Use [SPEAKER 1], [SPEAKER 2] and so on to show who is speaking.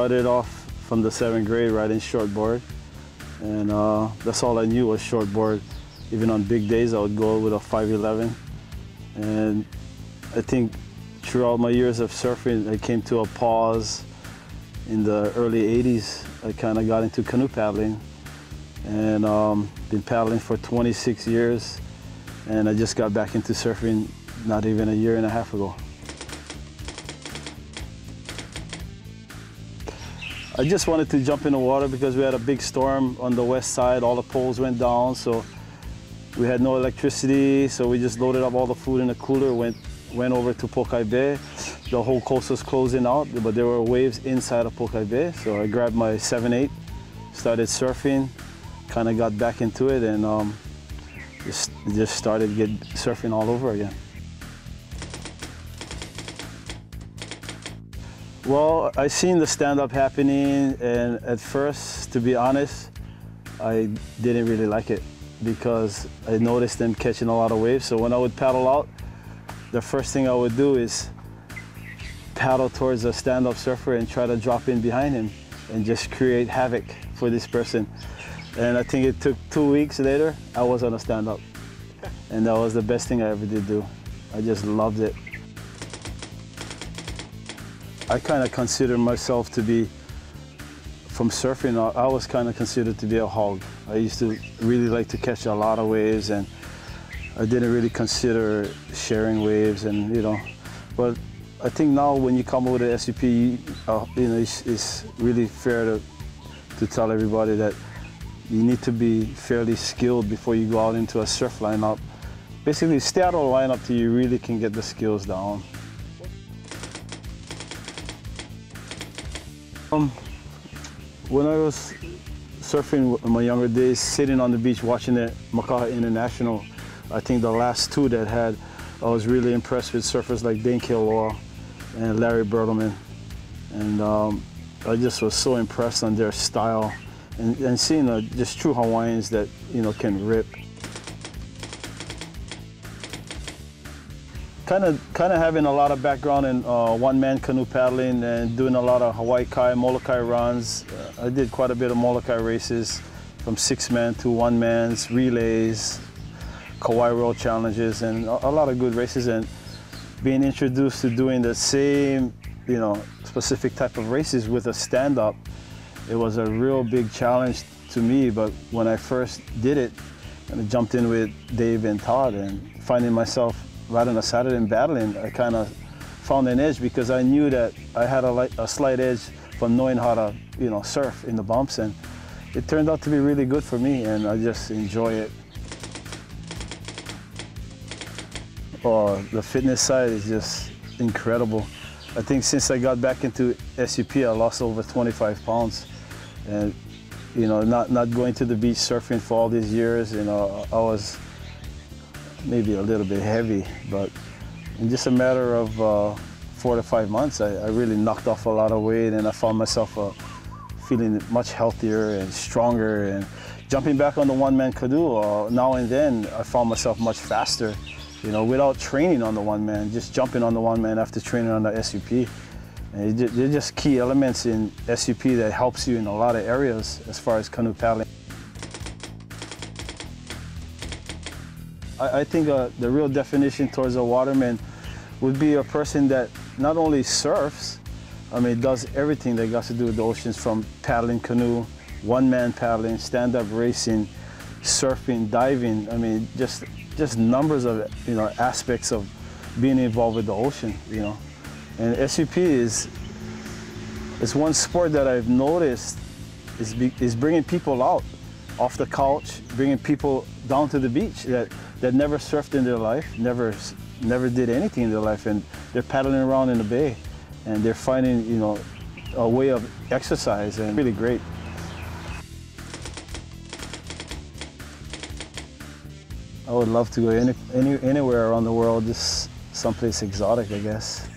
[SPEAKER 1] started off from the 7th grade riding shortboard, and that's all I knew was shortboard. Even on big days, I would go with a 511. And I think throughout my years of surfing, I came to a pause in the early 80s. I kind of got into canoe paddling, and been paddling for 26 years. And I just got back into surfing not even a year and a half ago. I just wanted to jump in the water because we had a big storm on the west side. All the poles went down, so we had no electricity. So we just loaded up all the food in a cooler, went over to Pokai Bay. The whole coast was closing out, but there were waves inside of Pokai Bay. So I grabbed my 7/8, started surfing, kind of got back into it, and just started surfing all over again. Well, I seen the stand-up happening, and at first, to be honest, I didn't really like it because I noticed them catching a lot of waves. So when I would paddle out, the first thing I would do is paddle towards a stand-up surfer and try to drop in behind him and just create havoc for this person. And I think it took 2 weeks later, I was on a stand-up. And that was the best thing I ever did do. I just loved it. I kind of consider myself to be, from surfing, I was kind of considered to be a hog. I used to really like to catch a lot of waves, and I didn't really consider sharing waves, and but I think now when you come over to S.U.P, it's really fair to tell everybody that you need to be fairly skilled before you go out into a surf lineup. Basically, stay out of the lineup till you really can get the skills down. When I was surfing in my younger days, sitting on the beach watching the Makaha International, I think the last two that had, I was really impressed with surfers like Dane Kealoha and Larry Waterman. And I just was so impressed on their style and seeing just true Hawaiians that, can rip. Kind of having a lot of background in one-man canoe paddling and doing a lot of Hawaii Kai, Molokai runs. I did quite a bit of Molokai races, from 6-man to 1-mans, relays, Kauai Roll challenges, and a lot of good races. And being introduced to doing the same, specific type of races with a stand-up, it was a real big challenge to me. But when I first did it, and I jumped in with Dave and Todd, and finding myself right on a Saturday and battling, I kind of found an edge because I knew that I had a slight edge from knowing how to, surf in the bumps, and it turned out to be really good for me, and I just enjoy it. The fitness side is just incredible. I think since I got back into S.U.P, I lost over 25 pounds, and not going to the beach surfing for all these years, I was maybe a little bit heavy, but in just a matter of 4 to 5 months, I really knocked off a lot of weight, and I found myself feeling much healthier and stronger. And jumping back on the one-man canoe, now and then, I found myself much faster, without training on the one-man, just jumping on the one-man after training on the S.U.P. And they're just key elements in S.U.P that helps you in a lot of areas as far as canoe paddling. I think the real definition towards a waterman would be a person that not only surfs, does everything that got to do with the oceans, from paddling canoe, one-man paddling, stand-up racing, surfing, diving. Just numbers of aspects of being involved with the ocean. And S.U.P is one sport that I've noticed is bringing people out off the couch, bringing people down to the beach that never surfed in their life, never did anything in their life, and they're paddling around in the bay, and they're finding a way of exercise, and really great. I would love to go anywhere around the world, just someplace exotic, I guess.